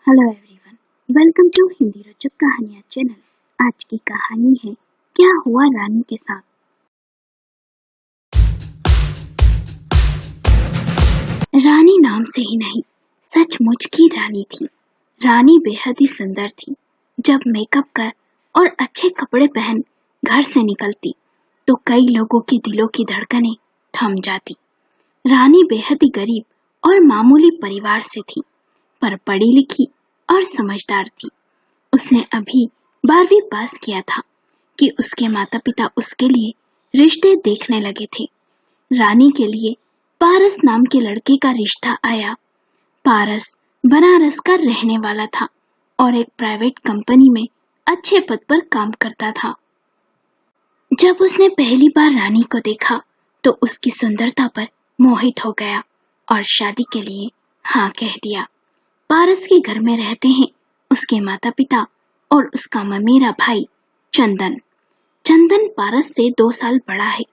Hello everyone, welcome to Hindi रोचक कहानियाँ channel. आज की कहानी है क्या हुआ रानी के साथ। रानी नाम से ही नहीं, सचमुच की रानी थी। रानी बेहद ही सुंदर थी। जब मेकअप कर और अच्छे कपड़े पहन घर से निकलती तो कई लोगों के दिलों की धड़कनें थम जाती। रानी बेहद ही गरीब और मामूली परिवार से थी, पर पढ़ी लिखी और समझदार थी। उसने अभी 12वीं पास किया था कि उसके माता पिता उसके लिए रिश्ते देखने लगे थे। रानी के लिए पारस नाम के लड़के का रिश्ता आया। पारस बनारस का रहने वाला था और एक प्राइवेट कंपनी में अच्छे पद पर काम करता था। जब उसने पहली बार रानी को देखा तो उसकी सुंदरता पर मोहित हो गया और शादी के लिए हाँ कह दिया। पारस के घर में रहते हैं उसके माता पिता और उसका ममेरा भाई चंदन। चंदन पारस से 2 साल बड़ा है।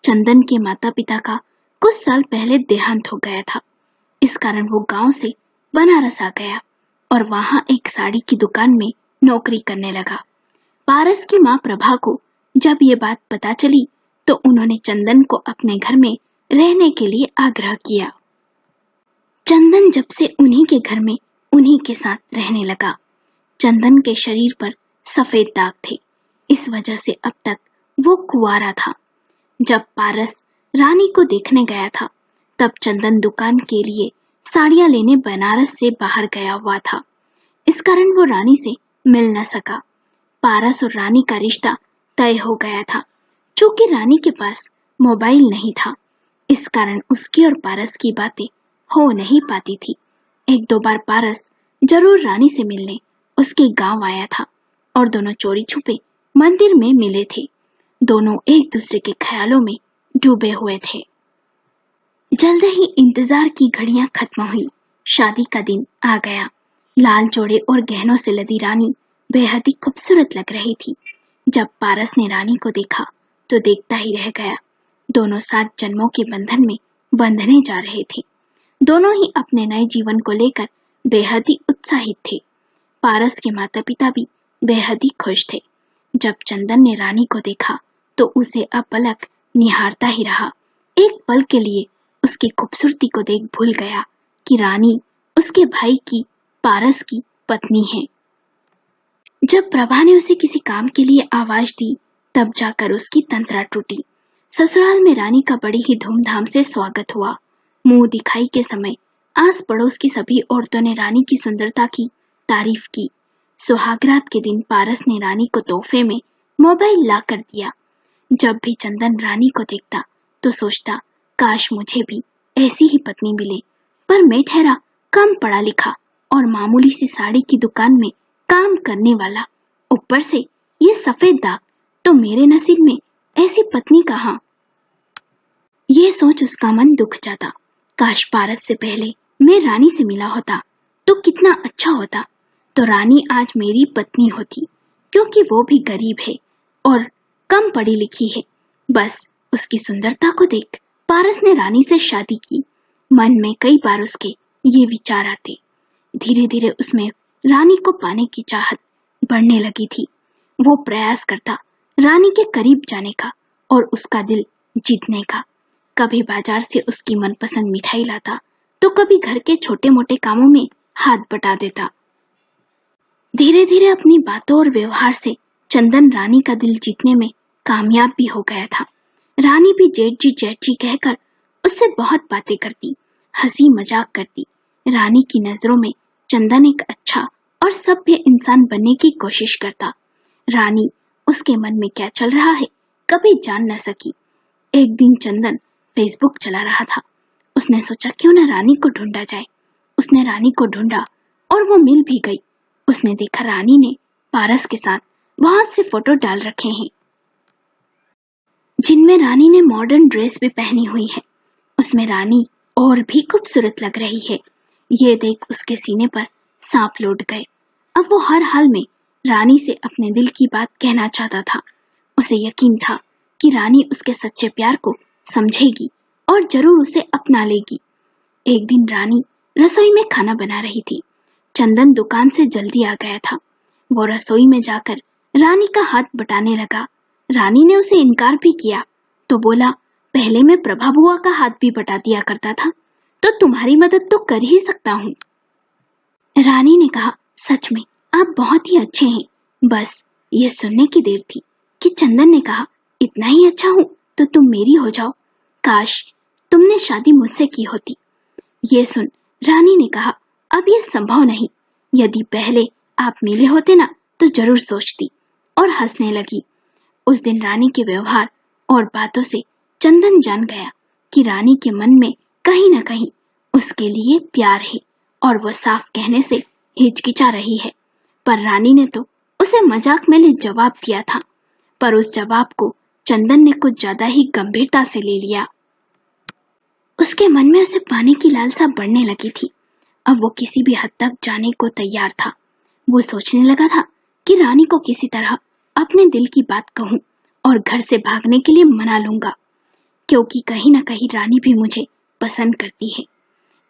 चंदन के माता पिता का कुछ साल पहले देहांत हो गया था। इस कारण वो गांव से बनारस आ गया और वहां एक साड़ी की दुकान में नौकरी करने लगा। पारस की माँ प्रभा को जब ये बात पता चली तो उन्होंने चंदन को अपने घर में रहने के लिए आग्रह किया। चंदन जब से उन्हीं के घर में उन्हीं के साथ रहने लगा। चंदन के शरीर पर सफेद दाग थे, इस वजह से अब तक वो कुंवारा था। जब पारस रानी को देखने गया था तब चंदन दुकान के लिए साड़ियां लेने बनारस से बाहर गया हुआ था। इस कारण वो रानी से मिल न सका। पारस और रानी का रिश्ता तय हो गया था। चूंकि रानी के पास मोबाइल नहीं था, इस कारण उसकी और पारस की बातें हो नहीं पाती थी। 1-2 बार पारस जरूर रानी से मिलने उसके गांव आया था और दोनों चोरी छुपे मंदिर में मिले थे। दोनों एक दूसरे के ख्यालों में डूबे हुए थे। जल्द ही इंतजार की घड़ियां खत्म हुई। शादी का दिन आ गया। लाल जोड़े और गहनों से लदी रानी बेहद ही खूबसूरत लग रही थी। जब पारस ने रानी को देखा तो देखता ही रह गया। दोनों 7 जन्मों के बंधन में बंधने जा रहे थे। दोनों ही अपने नए जीवन को लेकर बेहद ही उत्साहित थे। पारस के माता पिता भी बेहद ही खुश थे। जब चंदन ने रानी को देखा तो उसे अपलक निहारता ही रहा। एक पल के लिए उसकी खूबसूरती को देख भूल गया कि रानी उसके भाई की, पारस की पत्नी है। जब प्रभा ने उसे किसी काम के लिए आवाज दी तब जाकर उसकी तंत्रा टूटी। ससुराल में रानी का बड़ी ही धूमधाम से स्वागत हुआ। मुंह दिखाई के समय आस पड़ोस की सभी औरतों ने रानी की सुंदरता की तारीफ की। सुहागरात के दिन पारस ने रानी को तोहफे में मोबाइल ला कर दिया। जब भी चंदन रानी को देखता तो सोचता, काश मुझे भी ऐसी ही पत्नी मिले। पर मैं ठहरा कम पढ़ा लिखा और मामूली सी साड़ी की दुकान में काम करने वाला, ऊपर से ये सफेद दाग, तो मेरे नसीब में ऐसी पत्नी कहाँ। ये सोच उसका मन दुख जाता। काश पारस से पहले मैं रानी से मिला होता तो कितना अच्छा होता। तो रानी आज मेरी पत्नी होती, क्योंकि वो भी गरीब है और कम पढ़ी लिखी है। बस उसकी सुंदरता को देख पारस ने रानी से शादी की। मन में कई बार उसके ये विचार आते। धीरे धीरे उसमें रानी को पाने की चाहत बढ़ने लगी थी। वो प्रयास करता रानी के करीब जाने का और उसका दिल जीतने का। कभी बाजार से उसकी मनपसंद मिठाई लाता तो कभी घर के छोटे मोटे कामों में हाथ बटा देता। धीरे धीरे अपनी बातों और व्यवहार से चंदन रानी का दिल जीतने में कामयाब भी हो गया था। रानी भी जेठ जी कहकर उससे बहुत बातें करती, हंसी मजाक करती। रानी की नजरों में चंदन एक अच्छा और सभ्य इंसान बनने की कोशिश करता। रानी उसके मन में क्या चल रहा है कभी जान न सकी। एक दिन चंदन फेसबुक चला रहा था। उसने सोचा क्यों न रानी को ढूंढा जाए। उसने रानी को ढूंढा और वो मिल भी गई। उसने देखा रानी ने पारस के साथ बहुत से फोटो डाल रखे हैं, जिनमें रानी ने मॉडर्न ड्रेस भी पहनी हुई है। उसमें रानी और भी खूबसूरत लग रही है। ये देख उसके सीने पर सांप लौट गए। अब वो हर हाल में रानी से अपने दिल की बात कहना चाहता था। उसे यकीन था कि रानी उसके सच्चे प्यार को समझेगी और जरूर उसे अपना लेगी। एक दिन रानी रसोई में खाना बना रही थी। चंदन दुकान से जल्दी आ गया था। वो रसोई में जाकर रानी का हाथ बटाने लगा। रानी ने उसे इनकार भी किया तो बोला, पहले मैं प्रभा बुआ का हाथ भी बटा दिया करता था, तो तुम्हारी मदद तो कर ही सकता हूँ। रानी ने कहा, सच में आप बहुत ही अच्छे हैं। बस ये सुनने की देर थी कि चंदन ने कहा, इतना ही अच्छा हूँ तो तुम मेरी हो जाओ। काश तुमने शादी मुझसे की होती। ये सुन रानी ने कहा, अब ये संभव नहीं। यदि पहले आप मिले होते ना तो जरूर सोचती, और हंसने लगी। उस दिन रानी के व्यवहार और बातों से चंदन जान गया कि रानी के मन में कहीं न कहीं उसके लिए प्यार है, और वो साफ कहने से हिचकिचा रही है। पर रानी ने तो उसे मजाक में ले जवाब दिया था, पर उस जवाब को चंदन ने कुछ ज्यादा ही गंभीरता से ले लिया। उसके मन में उसे पाने की लालसा बढ़ने लगी थी। अब वो किसी भी हद तक जाने को तैयार था। वो सोचने लगा था कि रानी को किसी तरह अपने दिल की बात कहूं और घर से भागने के लिए मना लूंगा, क्योंकि कहीं ना कहीं रानी भी मुझे पसंद करती है।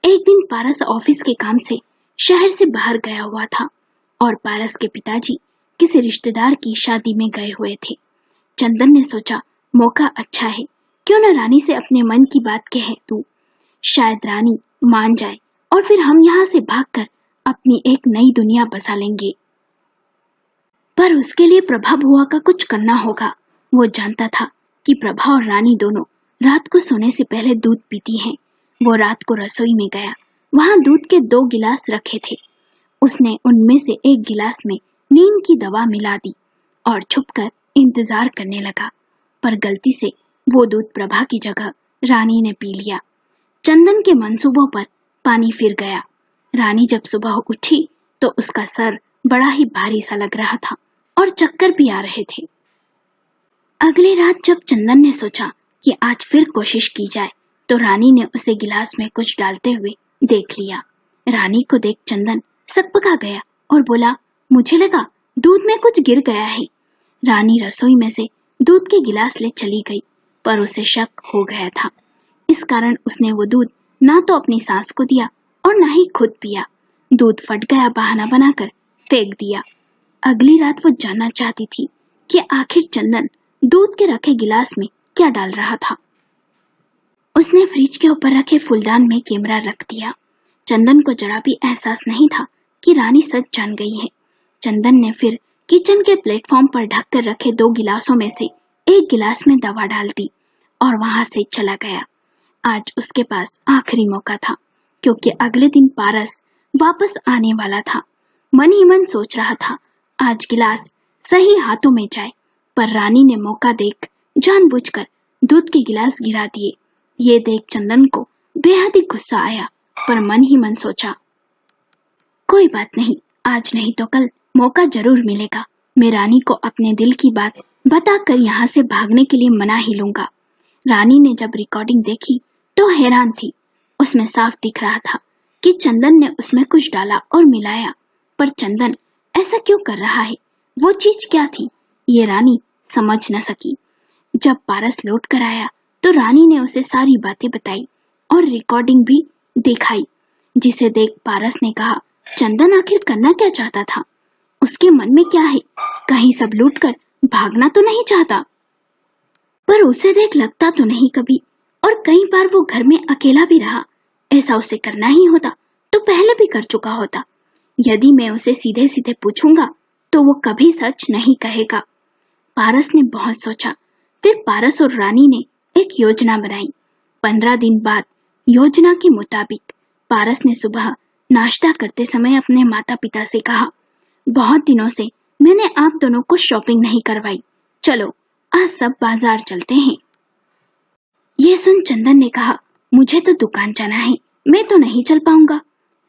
एक दिन पारस ऑफिस के काम से शहर से बाहर गया हुआ था और पारस के पिताजी किसी रिश्तेदार की शादी में गए हुए थे। चंदन ने सोचा, मौका अच्छा है, क्यों न रानी से अपने मन की बात कह दूं। शायद रानी मान जाए और फिर हम यहाँ से भागकर अपनी एक नई दुनिया बसा लेंगे। पर उसके लिए प्रभा बुआ का कुछ करना होगा। वो जानता था कि प्रभा और रानी दोनों रात को सोने से पहले दूध पीती हैं। वो रात को रसोई में गया। वहां दूध के 2 गिलास रखे थे। उसने उनमें से एक गिलास में नींद की दवा मिला दी और छुपकर इंतजार करने लगा। पर गलती से वो दूध प्रभा की जगह रानी ने पी लिया। चंदन के मंसूबों पर पानी फिर गया। रानी जब सुबह उठी तो उसका सर बड़ा ही भारी सा लग रहा था और चक्कर भी आ रहे थे। अगली रात जब चंदन ने सोचा कि आज फिर कोशिश की जाए, तो रानी ने उसे गिलास में कुछ डालते हुए देख लिया। रानी को देख चंदन सकपका गया और बोला, मुझे लगा दूध में कुछ गिर गया है। रानी रसोई में से दूध के गिलास ले चली गई, पर उसे शक हो गया था। इस कारण उसने वो दूध ना तो अपनी सास को दिया और ना ही खुद पिया। दूध फट गया बहाना बनाकर फेंक दिया। अगली रात वो जानना चाहती थी कि आखिर चंदन दूध के रखे गिलास में क्या डाल रहा था। उसने फ्रिज के ऊपर रखे फूलदान में कैमरा रख दिया। चंदन को जरा भी एहसास नहीं था कि रानी सच जान गई है। चंदन ने फिर किचन के प्लेटफॉर्म पर ढक कर रखे 2 गिलासों में से एक गिलास में दवा डाल दी और वहां से चला गया। आज उसके पास आखिरी मौका था, क्योंकि अगले दिन पारस वापस आने वाला था। मन ही मन सोच रहा था, आज गिलास सही हाथों में जाए, पर रानी ने मौका देख जानबूझकर दूध के गिलास गिरा दिए। ये देख चंदन को बेहद ही गुस्सा आया, पर मन ही मन सोचा, कोई बात नहीं, आज नहीं तो कल मौका जरूर मिलेगा। मैं रानी को अपने दिल की बात बताकर यहाँ से भागने के लिए मना ही लूंगा। रानी ने जब रिकॉर्डिंग देखी तो हैरान थी। उसमें साफ दिख रहा था कि चंदन ने उसमें कुछ डाला और मिलाया, पर चंदन ऐसा क्यों कर रहा है? वो चीज क्या थी? ये रानी समझ न सकी। जब पारस लौट कर आया तो रानी ने उसे सारी बातें बताई और रिकॉर्डिंग भी दिखाई, जिसे देख पारस ने कहा, चंदन आखिर करना क्या चाहता था? उसके मन में क्या है? कहीं सब लूट कर भागना तो नहीं चाहता? पर उसे देख लगता तो नहीं कभी, और कई बार वो घर में अकेला भी रहा। ऐसा उसे करना ही होता तो पहले भी कर चुका होता। यदि मैं उसे सीधे सीधे पूछूंगा तो वो कभी सच नहीं कहेगा। पारस ने बहुत सोचा। फिर पारस और रानी ने एक योजना बनाई। 15 दिन बाद योजना के मुताबिक पारस ने सुबह नाश्ता करते समय अपने माता पिता से कहा, बहुत दिनों से मैंने आप दोनों को शॉपिंग नहीं करवाई, चलो आज सब बाजार चलते हैं। ये सुन चंदन ने कहा, मुझे तो दुकान जाना है, मैं तो नहीं चल पाऊंगा।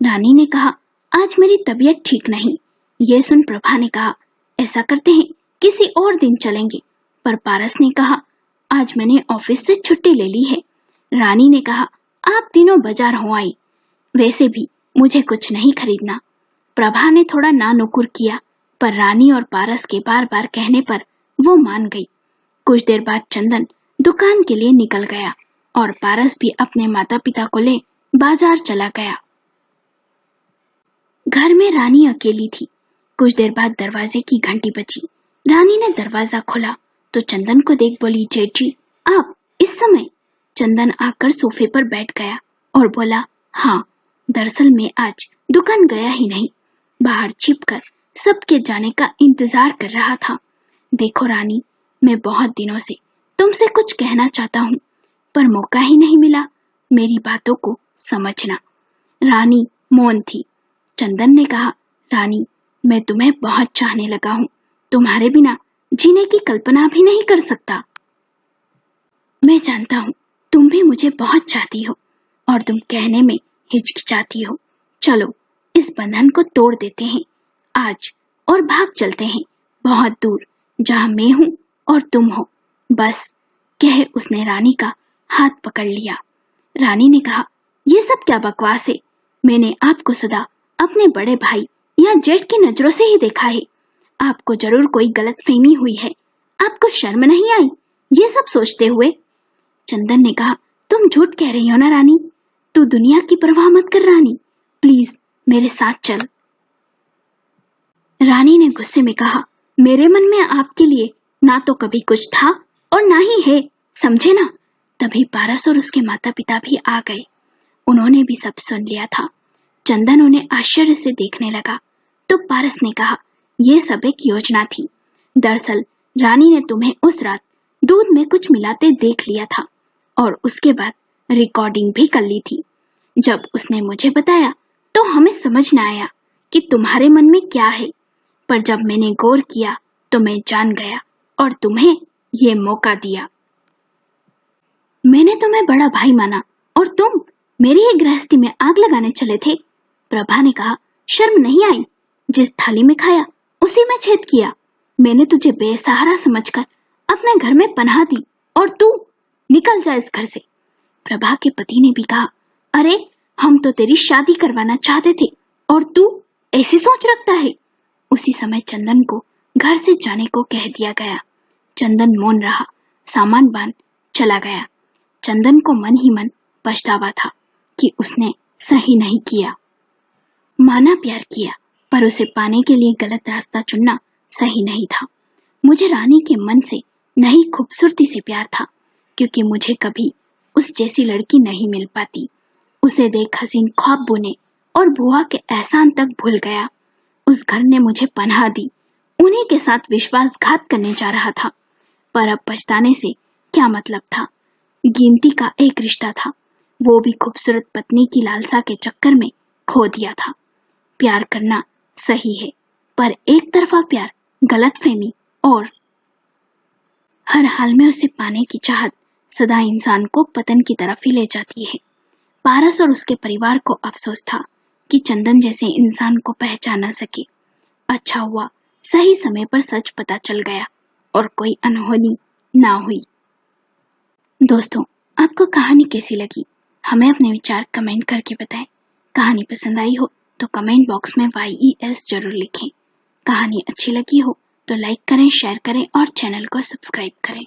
रानी ने कहा, आज मेरी तबीयत ठीक नहीं। ये सुन प्रभा ने कहा, ऐसा करते हैं किसी और दिन चलेंगे। पर पारस ने कहा, आज मैंने ऑफिस से छुट्टी ले ली है। रानी ने कहा, आप तीनों बाजार हो आई, वैसे भी मुझे कुछ नहीं खरीदना। प्रभा ने थोड़ा नानुकुर किया, पर रानी और पारस के बार बार कहने पर वो मान गई। कुछ देर बाद चंदन दुकान के लिए निकल गया और पारस भी अपने माता पिता को ले बाजार चला गया। घर में रानी अकेली थी। कुछ देर बाद दरवाजे की घंटी बजी। रानी ने दरवाजा खोला तो चंदन को देख बोली, जेठ जी आप इस समय? चंदन आकर सोफे पर बैठ गया और बोला, हाँ, दरअसल मैं आज दुकान गया ही नहीं, बाहर छिपकर सबके जाने का इंतजार कर रहा था। देखो रानी, मैं बहुत दिनों से तुमसे कुछ कहना चाहता हूँ, पर मौका ही नहीं मिला। मेरी बातों को समझना। रानी मौन थी। चंदन ने कहा, रानी, मैं तुम्हें बहुत चाहने लगा हूँ, तुम्हारे बिना जीने की कल्पना भी नहीं कर सकता। मैं जानता हूँ तुम भी मुझे बहुत चाहती हो और तुम कहने में हिचकिचाती हो। चलो इस बंधन को तोड़ देते हैं आज और भाग चलते हैं बहुत दूर, जहाँ मैं हूँ और तुम हो। बस, कह उसने रानी का हाथ पकड़ लिया। रानी ने कहा, ये सब क्या बकवास है? मैंने आपको सदा अपने बड़े भाई या जेठ की नजरों से ही देखा है। आपको जरूर कोई गलतफहमी हुई है। आपको शर्म नहीं आई ये सब सोचते हुए? चंदन ने कहा, तुम झूठ कह रही हो ना रानी। तू दुनिया की परवाह मत कर रानी, प्लीज मेरे साथ चल। रानी ने गुस्से में कहा, मेरे मन में आपके लिए ना तो कभी कुछ था और ना ही है, समझे ना? तभी पारस और उसके माता पिता भी आ गए। उन्होंने भी सब सुन लिया था। चंदन उन्हें आश्चर्य से देखने लगा तो पारस ने कहा, यह सब एक योजना थी। दरअसल रानी ने तुम्हें उस रात दूध में कुछ मिलाते देख लिया था और उसके बाद रिकॉर्डिंग भी कर ली थी। जब उसने मुझे बताया तो हमें समझ न आया कि तुम्हारे मन में क्या है, पर जब मैंने गौर किया तो मैं जान गया और तुम्हें ये मौका दिया। मैंने तुम्हें बड़ा भाई माना और तुम मेरी ही गृहस्थी में आग लगाने चले थे। प्रभा ने कहा, शर्म नहीं आई? जिस थाली में खाया उसी में छेद किया। मैंने तुझे बेसहारा समझकर अपने घर में पनाह दी और तू निकल जा इस घर से। प्रभा के पति ने भी कहा, अरे हम तो तेरी शादी करवाना चाहते थे और तू ऐसी सोच रखता है। उसी समय चंदन को घर से जाने को कह दिया गया। चंदन मौन रहा, सामान बांध चला गया। चंदन को मन ही मन पछतावा था कि उसने सही नहीं किया। माना प्यार किया, पर उसे पाने के लिए गलत रास्ता चुनना सही नहीं था। मुझे रानी के मन से नहीं खूबसूरती से प्यार था, क्योंकि मुझे कभी उस जैसी लड़की नहीं मिल पाती। उसे देख हसीन ख्वाब बुने और बुआ के एहसान तक भूल गया। उस घर ने मुझे पनाह दी, उन्हीं के साथ विश्वासघात करने जा रहा था, पर अब पछताने से क्या मतलब था? गिनती का एक रिश्ता था, वो भी खूबसूरत पत्नी की लालसा के चक्कर में खो दिया था। प्यार करना सही है, पर एक तरफा प्यार गलतफहमी और हर हाल में उसे पाने की चाहत सदा इंसान को पतन की तरफ ही ले जाती है। पारस और उसके परिवार को अफसोस था कि चंदन जैसे इंसान को पहचान न सके। अच्छा हुआ सही समय पर सच पता चल गया और कोई अनहोनी ना हुई। दोस्तों, आपको कहानी कैसी लगी? हमें अपने विचार कमेंट करके बताएं। कहानी पसंद आई हो तो कमेंट बॉक्स में YES जरूर लिखें। कहानी अच्छी लगी हो तो लाइक करें, शेयर करें और चैनल को सब्सक्राइब करें।